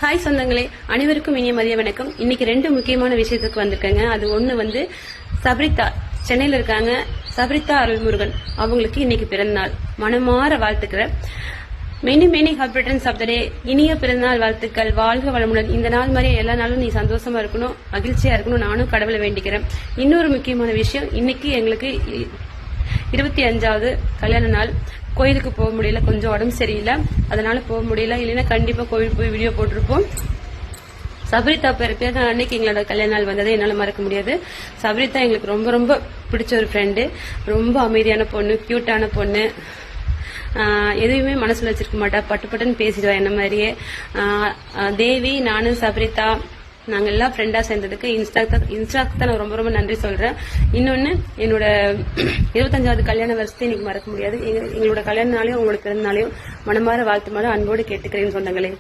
Hi சொந்தங்களே, அனைவருக்கும் இனிய மதிய வணக்கம். இன்னைக்கு ரெண்டு முக்கியமான விஷயத்துக்கு வந்திருக்கேங்க. அது ஒண்ணு வந்து சபரிதா சென்னையில இருக்காங்க. சபரிதா அருள்முருகன் அவங்களுக்கு இன்னைக்கு பிறந்தநாள். மனமாற வாழ்த்துக்கிறேன். Many many happy returns of the day. இனிய பிறந்தநாள் வாழ்த்துக்கள். வாழ்க வளமுடன். இந்த நாள் மாதிரி எல்லா நாளும் நீ சந்தோஷமா இருக்கணும், மகிழ்ச்சியா இருக்கணும். நானும் கடவுளை வேண்டிக்கிறேன். இன்னொரு முக்கியமான விஷயம், இன்னைக்கு எங்களுக்கு 25வது கல்யாண நாள். கோயிலுக்கு போக முடியல, கொஞ்சம் உடம்பு சரியில்லை, அதனால போக முடியல. இல்லைன்னா கண்டிப்பா கோவில் போய் வீடியோ போட்டிருப்போம். சபரிதா பேர் அன்னைக்கு எங்களோட கல்யாண நாள் வந்ததை என்னால மறக்க முடியாது. சபரிதா எங்களுக்கு ரொம்ப ரொம்ப பிடிச்ச ஒரு ஃப்ரெண்டு. ரொம்ப அமைதியான பொண்ணு, கியூட்டான பொண்ணு. எதுவுமே மனசுல வச்சிருக்க மாட்டா, பட்டு பட்டுன்னு பேசிடுவா என்ன மாதிரியே. தேவி, நானும் சபரிதா நாங்க எல்லாம் ஃப்ரெண்டா சேர்ந்ததுக்கு இன்ஸ்டாக்கு தான் நான் ரொம்ப ரொம்ப நன்றி சொல்றேன். இன்னொன்னு, என்னோட 25வது கல்யாண வருஷத்தை இன்னைக்கு மறக்க முடியாது. எங்களோட கல்யாண நாளையும் உங்களோட பிறந்த நாளையும் மனமாற வாழ்த்து அன்போடு கேட்டுக்கிறேன் சொந்தங்களே.